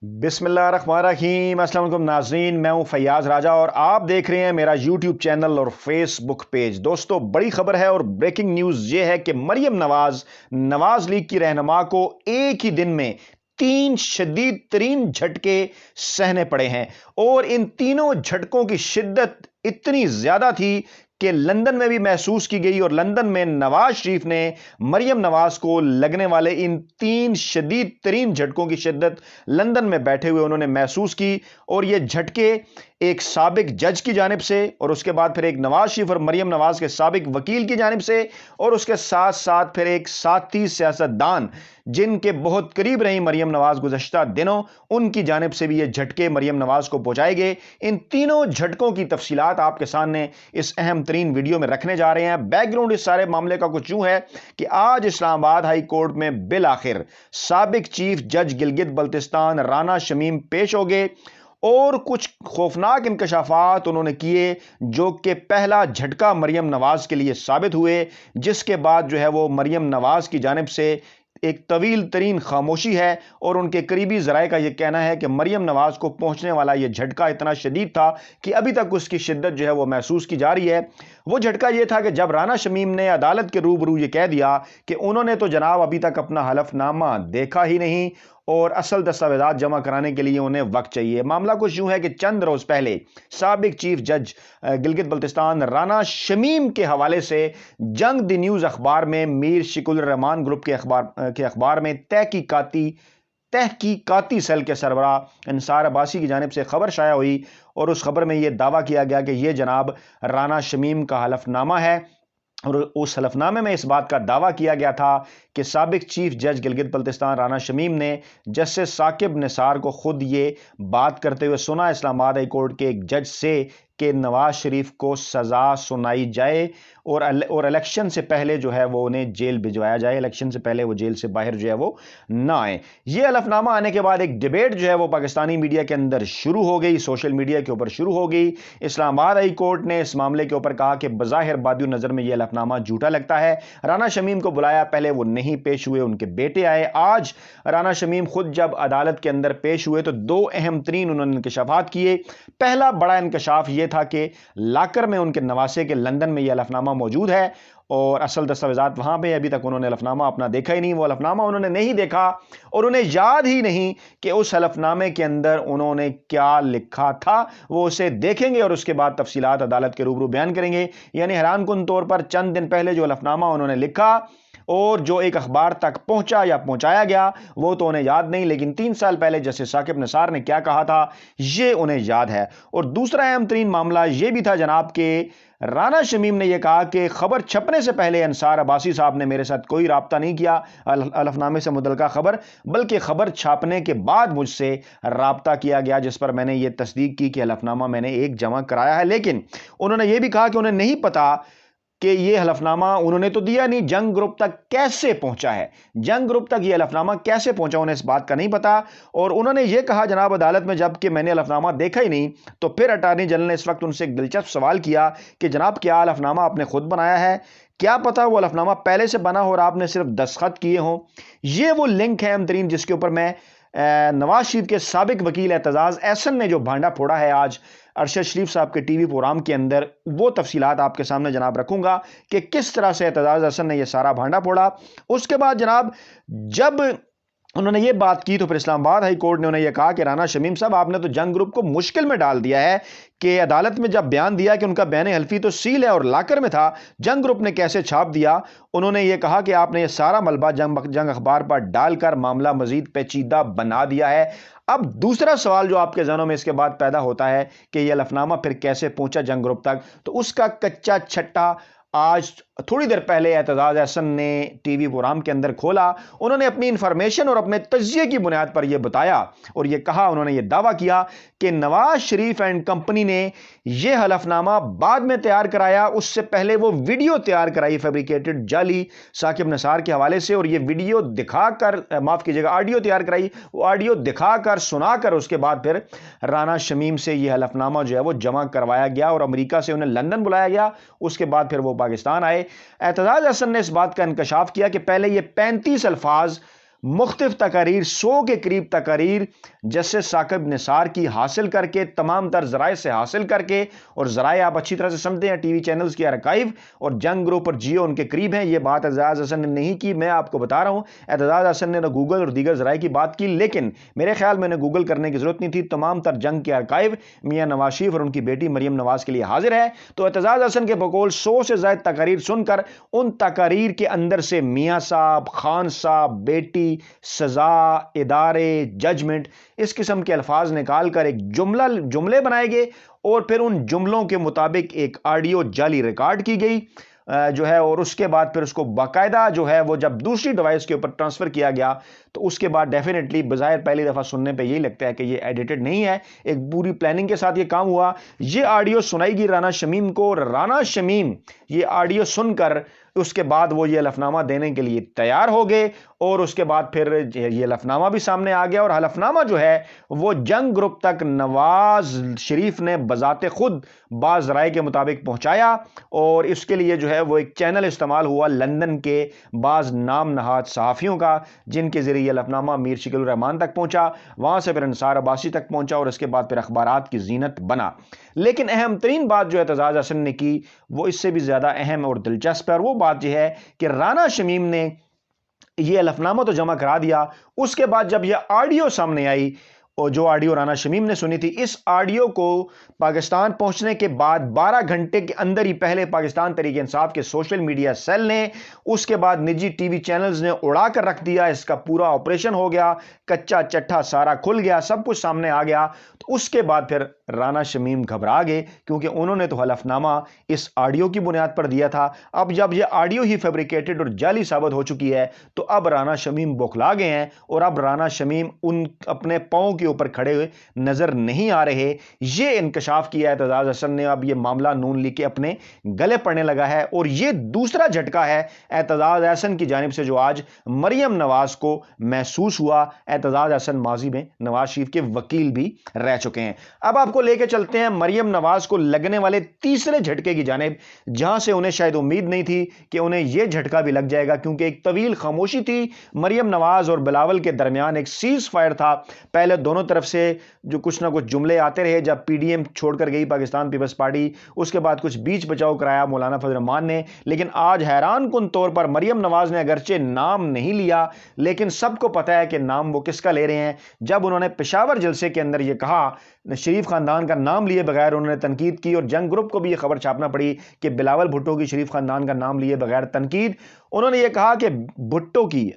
बिस्मिल्लाहिर्रहमानिर्रहीम। अस्सलाम वालेकुम नाज़रीन, मैं हूं फैयाज़ राजा और आप देख रहे हैं मेरा यूट्यूब चैनल और फेसबुक पेज। दोस्तों, बड़ी खबर है और ब्रेकिंग न्यूज़ ये है कि मरियम नवाज लीग की रहनुमा को एक ही दिन में 3 शदीद तरीन झटके सहने पड़े हैं और इन तीनों झटकों की शिद्दत इतनी ज्यादा थी कि लंदन में भी महसूस की गई और लंदन में नवाज शरीफ ने मरियम नवाज को लगने वाले इन 3 शदीद तरीन झटकों की शिद्दत लंदन में बैठे हुए उन्होंने महसूस की। और ये झटके एक साबिक जज की जानिब से और उसके बाद फिर एक नवाज शरीफ और मरियम नवाज के साबिक वकील की जानिब से और उसके साथ साथ फिर एक साथी सियासतदान जिनके बहुत करीब रही मरियम नवाज गुज़श्ता दिनों, उनकी जानिब से भी ये झटके मरियम नवाज को पहुंचाए गए। इन तीनों झटकों की तफसीलात आपके सामने इस अहम तरीन वीडियो में रखने जा रहे हैं। बैकग्राउंड इस सारे मामले का कुछ यूं है कि आज इस्लामाबाद हाई कोर्ट में बिल आखिर साबिक चीफ जज गिलगित बल्तिस्तान राना शमीम पेश हो गए और कुछ खौफनाक इंकशाफात उन्होंने किए जो कि पहला झटका मरियम नवाज के लिए साबित हुए, जिसके बाद जो है वो मरियम नवाज की जानिब से एक तवील तरीन खामोशी है और उनके करीबी ज़राए का यह कहना है कि मरियम नवाज को पहुंचने वाला यह झटका इतना शदीद था कि अभी तक उसकी शिद्दत जो है वो महसूस की जा रही है। वो झटका यह था कि जब राना शमीम ने अदालत के रूबरू यह कह दिया कि उन्होंने तो जनाब अभी तक अपना हलफनामा देखा ही नहीं और असल दस्तावेजात जमा कराने के लिए उन्हें वक्त चाहिए। मामला कुछ यूं है कि चंद रोज पहले साबिक चीफ जज गिलगित बल्तिस्तान राना शमीम के हवाले से जंग द न्यूज़ अखबार में मीर शिकुल रहमान ग्रुप के अखबार में तहकीकाती सेल के सरबरा इंसार अब्बासी की जानिब से खबर शाया हुई और उस खबर में यह दावा किया गया कि यह जनाब राना शमीम का हलफनामा है और उस हलफनामे में इस बात का दावा किया गया था कि साबिक चीफ जज गिलगित बल्तिस्तान राना शमीम ने जस्टिस साकिब निसार को खुद ये बात करते हुए सुना इस्लामाबाद हाई कोर्ट के एक जज से कि नवाज शरीफ को सज़ा सुनाई जाए और इलेक्शन से पहले जो है वो उन्हें जेल भिजवाया जाए, इलेक्शन से पहले वो जेल से बाहर जो है वो ना आए। ये हलफनामा आने के बाद एक डिबेट जो है वो पाकिस्तानी मीडिया के अंदर शुरू हो गई, सोशल मीडिया के ऊपर शुरू हो गई। इस्लामाबाद हाई कोर्ट ने इस मामले के ऊपर कहा कि बज़ाहिर बादियो नज़र में यह हलफनामा झूठा लगता है। राना शमीम को बुलाया, पहले वो नहीं पेश हुए, उनके बेटे आए। आज राना शमीम खुद जब अदालत के अंदर पेश हुए तो दो अहम तरीन उन्होंने इंकशाफात किए। पहला बड़ा इंकशाफ ये था कि लाकर में उनके नवासे के लंदन में यह हलफनामा मौजूद है और असल दस्तावेजात वहां पे अभी तक उन्होंने हलफनामा अपना देखा ही नहीं, वो हलफनामा उन्होंने नहीं देखा और उन्हें याद ही नहीं कि उस हलफनामे के अंदर उन्होंने क्या लिखा था। वो उसे देखेंगे और उसके बाद तफसीलात अदालत के रूबरू बयान करेंगे। यानी हैरानकुन तौर पर चंद दिन पहले जो हलफनामा उन्होंने लिखा और जो एक अखबार तक पहुंचा या पहुंचाया गया वो तो उन्हें याद नहीं, लेकिन 3 साल पहले जस्टिस साकिब निसार ने क्या कहा था ये उन्हें याद है। और दूसरा अहम तरीन मामला ये भी था जनाब के राना शमीम ने यह कहा कि खबर छपने से पहले अंसार अब्बासी साहब ने मेरे साथ कोई राब्ता नहीं किया हलफनामे से मुतल्लिका खबर, बल्कि खबर छापने के बाद मुझसे राब्ता किया गया जिस पर मैंने ये तस्दीक की कि हलफनामा मैंने एक जमा कराया है। लेकिन उन्होंने यह भी कहा कि उन्हें नहीं पता कि ये हलफनामा उन्होंने तो दिया नहीं, जंग ग्रुप तक कैसे पहुंचा है, जंग ग्रुप तक ये हलफनामा कैसे पहुंचा उन्हें इस बात का नहीं पता। और उन्होंने ये कहा जनाब अदालत में जब कि मैंने हलफनामा देखा ही नहीं, तो फिर अटार्नी जनरल ने इस वक्त उनसे एक दिलचस्प सवाल किया कि जनाब क्या हलफनामा आपने खुद बनाया है, क्या पता वो हलफनामा पहले से बना हो और आपने सिर्फ दस्तखत किए हों। ये वो लिंक है अहम तरीन जिसके ऊपर मैं नवाज शरीफ के साबिक वकील एतजाज एहसन ने जो भांडा फोड़ा है आज अरशद शरीफ साहब के टीवी प्रोग्राम के अंदर, वो तफसीलात आपके सामने जनाब रखूंगा कि किस तरह से एतजाज एहसन ने यह सारा भांडा फोड़ा। उसके बाद जनाब जब उन्होंने ये बात की तो फिर इस्लामाबाद हाई कोर्ट ने उन्हें यह कहा कि राना शमीम साहब आपने तो जंग ग्रुप को मुश्किल में डाल दिया है कि अदालत में जब बयान दिया कि उनका बयान हल्फी तो सील है और लाकर में था, जंग ग्रुप ने कैसे छाप दिया। उन्होंने ये कहा कि आपने ये सारा मलबा जंग अखबार पर डालकर मामला मजीद पेचीदा बना दिया है। अब दूसरा सवाल जो आपके जहनों में इसके बाद पैदा होता है कि यह हलफनामा फिर कैसे पहुंचा जंग ग्रुप तक, तो उसका कच्चा छट्टा आज थोड़ी देर पहले एतजाज एहसन ने टीवी प्रोग्राम के अंदर खोला। उन्होंने अपनी इंफॉर्मेशन और अपने तज्जिए की बुनियाद पर यह बताया और यह कहा, उन्होंने यह दावा किया कि नवाज शरीफ एंड कंपनी ने यह हलफनामा बाद में तैयार कराया, उससे पहले वो वीडियो तैयार कराई फैब्रिकेटेड जाली साकिब निसार के हवाले से और यह वीडियो दिखाकर माफ कीजिएगा ऑडियो तैयार कराई, वो ऑडियो दिखाकर सुनाकर उसके बाद फिर राना शमीम से यह हलफनामा जो है वो जमा करवाया गया और अमेरिका से उन्हें लंदन बुलाया गया। उसके बाद फिर वो पाकिस्तान आए। एतजाज एहसन ने इस बात का इंकशाफ किया कि पहले ये 35 अल्फाज مختلف تقاریر 100 کے قریب تقاریر جسٹس ثاقب نثار کی حاصل کر کے تمام تر ذرائع سے حاصل کر کے، اور ذرائع آپ اچھی طرح سے سمجھتے ہیں ٹی وی چینلز کی ارکائیو اور جنگ گروپ اور جیو ان کے قریب ہیں. یہ بات اعتزاز حسن نے نہیں کی، میں آپ کو بتا رہا ہوں. اعتزاز حسن نے گوگل اور دیگر ذرائع کی بات کی، لیکن میرے خیال میں نے گوگل کرنے کی ضرورت نہیں تھی. تمام تر جنگ کے ارکائیو میاں نواز شریف اور ان کی بیٹی مریم نواز کے لیے حاضر ہے. تو اعتزاز حسن کے بقول 100 سے زائد تقاریر سن کر ان تقاریر کے اندر سے میاں صاحب، خان صاحب، بیٹی، سزا، ادارے، ججمنٹ، اس قسم کے الفاظ نکال کر ایک جملے بنائے گئے، اور پھر ان جملوں کے مطابق ایک آڈیو جعلی ریکارڈ کی گئی جو ہے، اور اس کے بعد پھر اس کو باقاعدہ جو ہے وہ جب دوسری ڈیوائس کے اوپر ٹرانسفر کیا گیا تو اس کے بعد ڈیفینیٹلی بظاہر پہلی دفعہ سننے پہ یہی لگتا ہے کہ یہ ایڈیٹڈ نہیں ہے، ایک پوری پلاننگ کے ساتھ یہ کام ہوا. یہ آڈیو سنائی گئی رانا شمیم کو، اور رانا شمیم یہ آڈیو سن کر اس کے بعد وہ یہ حلفنامہ دینے کے لیے تیار ہو گئے، اور اس کے بعد پھر یہ حلفنامہ بھی سامنے آ گیا. اور حلفنامہ جو ہے وہ جنگ گروپ تک نواز شریف نے بذات خود بعض ذرائع کے مطابق پہنچایا، اور اس کے لیے جو ہے وہ ایک چینل استعمال ہوا لندن کے بعض نام نہاد صحافیوں کا، جن کے ذریعے حلفنامہ میر شکیل الرحمان تک پہنچا، وہاں سے پھر انصار عباسی تک پہنچا، اور اس کے بعد پھر اخبارات کی زینت بنا. لیکن اہم ترین بات جو اعتزاز حسن نے کی وہ اس سے بھی زیادہ اہم اور دلچسپ ہے، اور وہ بات یہ ہے کہ رانا شمیم نے یہ حلفنامہ تو جمع کرا دیا. اس کے بعد جب یہ آڈیو سامنے آئی، اور جو آڈیو رانا شمیم نے سنی تھی، اس آڈیو کو پاکستان پہنچنے کے بعد 12 گھنٹے کے اندر ہی پہلے پاکستان تحریک انصاف کے سوشل میڈیا سیل نے، اس کے بعد نجی ٹی وی چینلز نے اڑا کر رکھ دیا. اس کا پورا آپریشن ہو گیا، کچا چٹھا سارا کھل گیا، سب کچھ سامنے آ گیا. تو اس کے بعد پھر رانا شمیم گھبرا گئے، کیونکہ انہوں نے تو حلفنامہ اس آڈیو کی بنیاد پر دیا تھا. اب جب یہ آڈیو ہی فیبریکیٹڈ اور جعلی ثابت ہو چکی ہے تو اب رانا شمیم بوکھلا گئے ہیں، اور اب رانا شمیم ان اپنے پاؤں کے اوپر کھڑے ہوئے نظر نہیں آ رہے. یہ انکشاف کیا ہے اعتزاز حسن نے. اب یہ معاملہ نون لیگ کے اپنے گلے پڑنے لگا ہے، اور یہ دوسرا جھٹکا ہے اعتزاز حسن کی جانب سے جو آج مریم نواز کو محسوس ہوا. اعتزاز حسن ماضی میں نواز شریف کے وکیل بھی رہ چکے ہیں. اب آپ کو لے کے چلتے ہیں مریم نواز کو لگنے والے تیسرے جھٹکے کی جانب، جہاں سے انہیں شاید امید نہیں تھی کہ انہیں یہ جھٹکا بھی لگ جائے گا، کیونکہ ایک طویل خاموشی تھی مریم نواز اور بلاول کے درمیان. ایک سیز فائر تھا، پہلے دونوں طرف سے جو کچھ نہ کچھ جملے آتے رہے جب پی ڈی ایم چھوڑ کر گئی پاکستان پیپلز پارٹی، اس کے بعد کچھ بیچ بچاؤ کرایا مولانا فضل الرحمان نے. لیکن آج حیران کن طور پر مریم نواز نے اگرچہ نام نہیں لیا، لیکن سب کو پتا ہے کہ نام وہ کس کا لے رہے ہیں. جب انہوں نے پشاور جلسے کے اندر یہ کہا، شریف خاندان کا نام لیے بغیر انہوں نے تنقید کی، اور جنگ گروپ کو بھی یہ خبر چھاپنا پڑی کہ بلاول بھٹو کی شریف خاندان کا نام لیے بغیر تنقید. انہوں نے یہ کہا کہ بھٹو کی،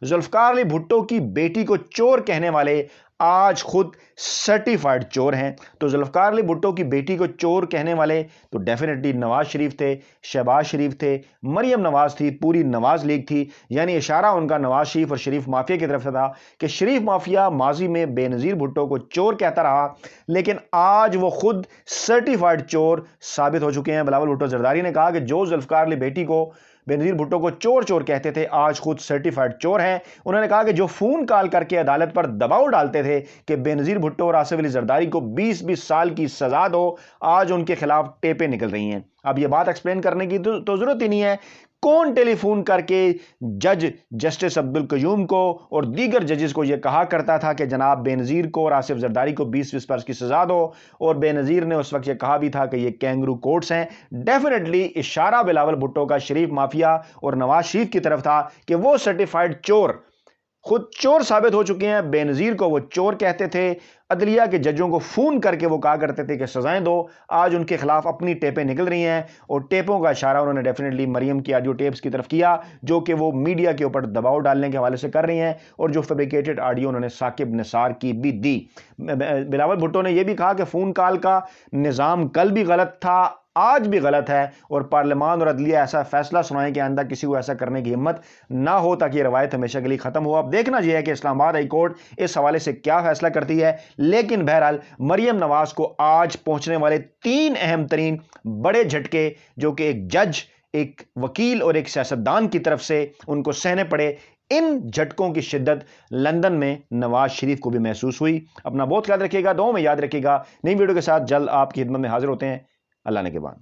ذوالفقار علی بھٹو کی بیٹی کو چور کہنے والے آج خود سرٹیفائیڈ چور ہیں. تو ذوالفقار علی بھٹو کی بیٹی کو چور کہنے والے تو ڈیفینیٹلی نواز شریف تھے، شہباز شریف تھے، مریم نواز تھی، پوری نواز لیگ تھی. یعنی اشارہ ان کا نواز شریف اور شریف مافیا کی طرف سے تھا کہ شریف مافیا ماضی میں بے نظیر بھٹو کو چور کہتا رہا، لیکن آج وہ خود سرٹیفائیڈ چور ثابت ہو چکے ہیں. بلاول بھٹو زرداری نے کہا کہ جو ذوالفقار علی بیٹی کو بے نظیر بھٹو کو چور چور کہتے تھے آج خود سرٹیفائیڈ چور ہیں. انہوں نے کہا کہ جو فون کال کر کے عدالت پر دباؤ ڈالتے تھے کہ بے نظیر بھٹو اور آصف علی زرداری کو 20-20 سال کی سزا دو، آج ان کے خلاف ٹیپیں نکل رہی ہیں. اب یہ بات ایکسپلین کرنے کی تو ضرورت ہی نہیں ہے. کون ٹیلی فون کر کے جج جسٹس عبدالقیوم کو اور دیگر ججز کو یہ کہا کرتا تھا کہ جناب بے نظیر کو اور آصف زرداری کو 20-20 برس کی سزا دو، اور بے نظیر نے اس وقت یہ کہا بھی تھا کہ یہ کینگرو کورٹس ہیں. ڈیفینیٹلی اشارہ بلاول بھٹو کا شریف مافیا اور نواز شریف کی طرف تھا کہ وہ سرٹیفائیڈ چور خود چور ثابت ہو چکے ہیں. بے نظیر کو وہ چور کہتے تھے، عدلیہ کے ججوں کو فون کر کے وہ کہا کرتے تھے کہ سزائیں دو، آج ان کے خلاف اپنی ٹیپیں نکل رہی ہیں. اور ٹیپوں کا اشارہ انہوں نے ڈیفینیٹلی مریم کی آڈیو ٹیپس کی طرف کیا، جو کہ وہ میڈیا کے اوپر دباؤ ڈالنے کے حوالے سے کر رہی ہیں، اور جو فیبریکیٹڈ آڈیو انہوں نے ثاقب نثار کی بھی دی. بلاول بھٹو نے یہ بھی کہا کہ فون کال کا نظام کل بھی غلط تھا، آج بھی غلط ہے، اور پارلیمان اور عدلیہ ایسا فیصلہ سنائیں کہ آئندہ کسی کو ایسا کرنے کی ہمت نہ ہو، تاکہ یہ روایت ہمیشہ کے لیے ختم ہو. اب دیکھنا یہ ہے کہ اسلام آباد ہائی کورٹ اس حوالے سے کیا فیصلہ کرتی ہے. لیکن بہرحال مریم نواز کو آج پہنچنے والے 3 اہم ترین بڑے جھٹکے، جو کہ ایک جج، ایک وکیل اور ایک سیاستدان کی طرف سے ان کو سہنے پڑے، ان جھٹکوں کی شدت لندن میں نواز شریف کو بھی محسوس ہوئی. اپنا بہت خیال رکھیے گا، دعاؤں میں یاد رکھیے گا. نئی ویڈیو کے ساتھ جلد آپ کی خدمت میں حاضر ہوتے ہیں. اللہ نے کے بعد.